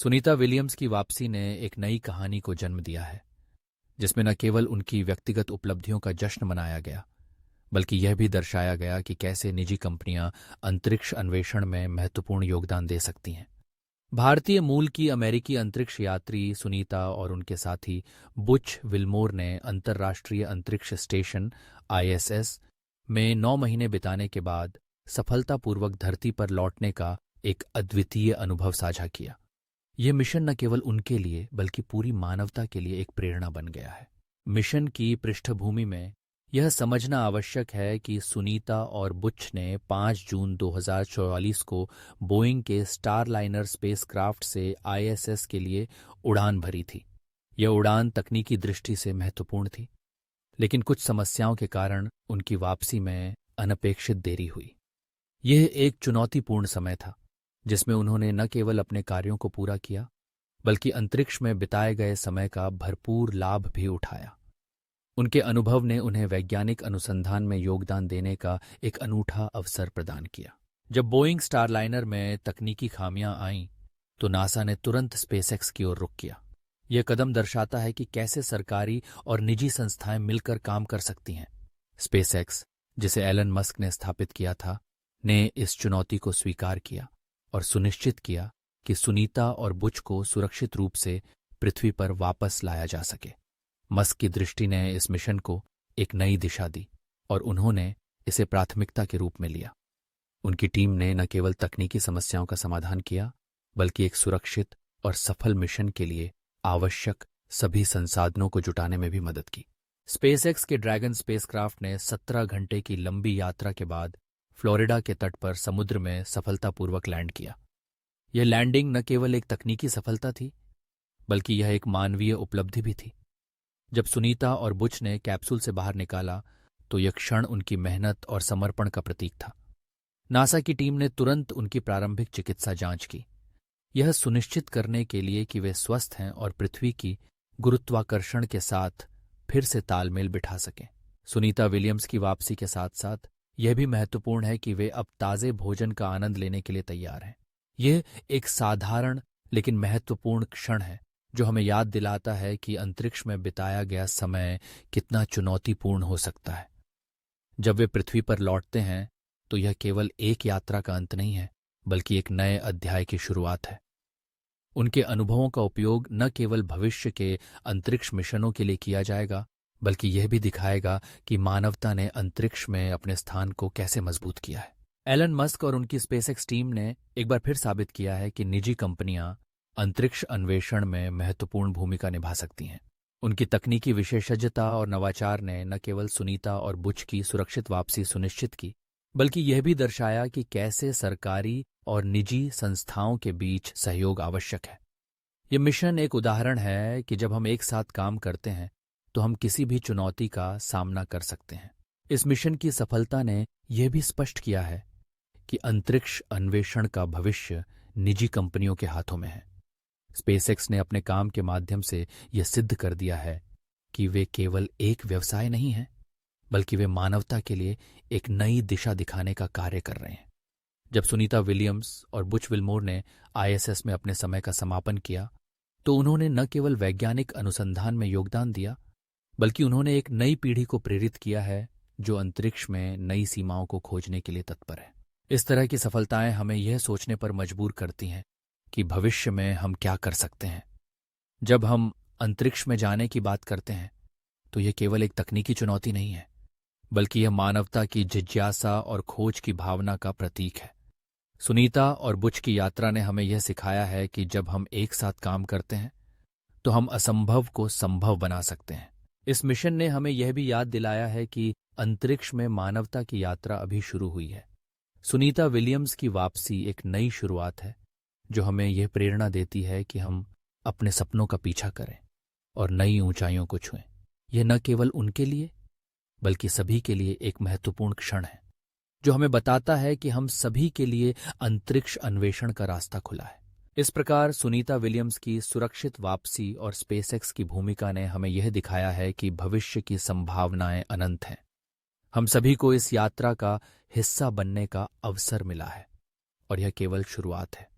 Sunita Williams की वापसी ने एक नई कहानी को जन्म दिया है, जिसमें न केवल उनकी व्यक्तिगत उपलब्धियों का जश्न मनाया गया, बल्कि यह भी दर्शाया गया कि कैसे निजी कंपनियां अंतरिक्ष अन्वेषण में महत्वपूर्ण योगदान दे सकती हैं। भारतीय मूल की अमेरिकी अंतरिक्ष यात्री सुनीता और उनके साथी बुच विल्मोर ने अंतर्राष्ट्रीय अंतरिक्ष स्टेशन ISS में 9 महीने बिताने के बाद सफलतापूर्वक धरती पर लौटने का एक अद्वितीय अनुभव साझा किया। यह मिशन न केवल उनके लिए बल्कि पूरी मानवता के लिए एक प्रेरणा बन गया है। मिशन की पृष्ठभूमि में यह समझना आवश्यक है कि सुनीता और बुच ने 5 जून 2044 को बोइंग के स्टारलाइनर स्पेसक्राफ्ट से ISS के लिए उड़ान भरी थी। यह उड़ान तकनीकी दृष्टि से महत्वपूर्ण थी, लेकिन कुछ समस्याओं के कारण उनकी वापसी में अनपेक्षित देरी हुई। यह एक चुनौतीपूर्ण समय था, जिसमें उन्होंने न केवल अपने कार्यों को पूरा किया, बल्कि अंतरिक्ष में बिताए गए समय का भरपूर लाभ भी उठाया। उनके अनुभव ने उन्हें वैज्ञानिक अनुसंधान में योगदान देने का एक अनूठा अवसर प्रदान किया। जब बोइंग स्टारलाइनर में तकनीकी खामियां आईं, तो नासा ने तुरंत स्पेसएक्स की ओर रुख किया। यह कदम दर्शाता है कि कैसे सरकारी और निजी संस्थाएं मिलकर काम कर सकती हैं। स्पेसएक्स, जिसे एलन मस्क ने स्थापित किया था, ने इस चुनौती को स्वीकार किया और सुनिश्चित किया कि सुनीता और बुच को सुरक्षित रूप से पृथ्वी पर वापस लाया जा सके। मस्क की दृष्टि ने इस मिशन को एक नई दिशा दी और उन्होंने इसे प्राथमिकता के रूप में लिया। उनकी टीम ने न केवल तकनीकी समस्याओं का समाधान किया, बल्कि एक सुरक्षित और सफल मिशन के लिए आवश्यक सभी संसाधनों को जुटाने में भी मदद की। स्पेसएक्स के ड्रैगन स्पेसक्राफ्ट ने 17 घंटे की लंबी यात्रा के बाद फ्लोरिडा के तट पर समुद्र में सफलतापूर्वक लैंड किया। यह लैंडिंग न केवल एक तकनीकी सफलता थी, बल्कि यह एक मानवीय उपलब्धि भी थी। जब सुनीता और बुच ने कैप्सूल से बाहर निकाला, तो यह क्षण उनकी मेहनत और समर्पण का प्रतीक था। नासा की टीम ने तुरंत उनकी प्रारंभिक चिकित्सा जांच की, यह सुनिश्चित करने के लिए कि वे स्वस्थ हैं और पृथ्वी की गुरुत्वाकर्षण के साथ फिर से तालमेल बिठा सकें। सुनीता विलियम्स की वापसी के साथ साथ यह भी महत्वपूर्ण है कि वे अब ताज़े भोजन का आनंद लेने के लिए तैयार हैं। यह एक साधारण लेकिन महत्वपूर्ण क्षण है, जो हमें याद दिलाता है कि अंतरिक्ष में बिताया गया समय कितना चुनौतीपूर्ण हो सकता है। जब वे पृथ्वी पर लौटते हैं, तो यह केवल एक यात्रा का अंत नहीं है, बल्कि एक नए अध्याय की शुरुआत है। उनके अनुभवों का उपयोग न केवल भविष्य के अंतरिक्ष मिशनों के लिए किया जाएगा, बल्कि यह भी दिखाएगा कि मानवता ने अंतरिक्ष में अपने स्थान को कैसे मजबूत किया है। एलन मस्क और उनकी स्पेसएक्स टीम ने एक बार फिर साबित किया है कि निजी कंपनियां अंतरिक्ष अन्वेषण में महत्वपूर्ण भूमिका निभा सकती हैं। उनकी तकनीकी विशेषज्ञता और नवाचार ने न केवल सुनीता और बुच की सुरक्षित वापसी सुनिश्चित की, बल्कि यह भी दर्शाया कि कैसे सरकारी और निजी संस्थाओं के बीच सहयोग आवश्यक है। यह मिशन एक उदाहरण है कि जब हम एक साथ काम करते हैं, तो हम किसी भी चुनौती का सामना कर सकते हैं। इस मिशन की सफलता ने यह भी स्पष्ट किया है कि अंतरिक्ष अन्वेषण का भविष्य निजी कंपनियों के हाथों में है। स्पेसएक्स ने अपने काम के माध्यम से यह सिद्ध कर दिया है कि वे केवल एक व्यवसाय नहीं हैं, बल्कि वे मानवता के लिए एक नई दिशा दिखाने का कार्य कर रहे हैं। जब सुनीता विलियम्स और बुच विल्मोर ने ISS में अपने समय का समापन किया, तो उन्होंने न केवल वैज्ञानिक अनुसंधान में योगदान दिया, बल्कि उन्होंने एक नई पीढ़ी को प्रेरित किया है, जो अंतरिक्ष में नई सीमाओं को खोजने के लिए तत्पर है। इस तरह की सफलताएं हमें यह सोचने पर मजबूर करती हैं कि भविष्य में हम क्या कर सकते हैं। जब हम अंतरिक्ष में जाने की बात करते हैं, तो यह केवल एक तकनीकी चुनौती नहीं है, बल्कि यह मानवता की जिज्ञासा और खोज की भावना का प्रतीक है। सुनीता और बुच की यात्रा ने हमें यह सिखाया है कि जब हम एक साथ काम करते हैं, तो हम असंभव को संभव बना सकते हैं। इस मिशन ने हमें यह भी याद दिलाया है कि अंतरिक्ष में मानवता की यात्रा अभी शुरू हुई है। सुनीता विलियम्स की वापसी एक नई शुरुआत है, जो हमें यह प्रेरणा देती है कि हम अपने सपनों का पीछा करें और नई ऊंचाइयों को छुएं। यह न केवल उनके लिए, बल्कि सभी के लिए एक महत्वपूर्ण क्षण है, जो हमें बताता है कि हम सभी के लिए अंतरिक्ष अन्वेषण का रास्ता खुला है। इस प्रकार सुनीता विलियम्स की सुरक्षित वापसी और स्पेसएक्स की भूमिका ने हमें यह दिखाया है कि भविष्य की संभावनाएं अनंत हैं। हम सभी को इस यात्रा का हिस्सा बनने का अवसर मिला है, और यह केवल शुरुआत है।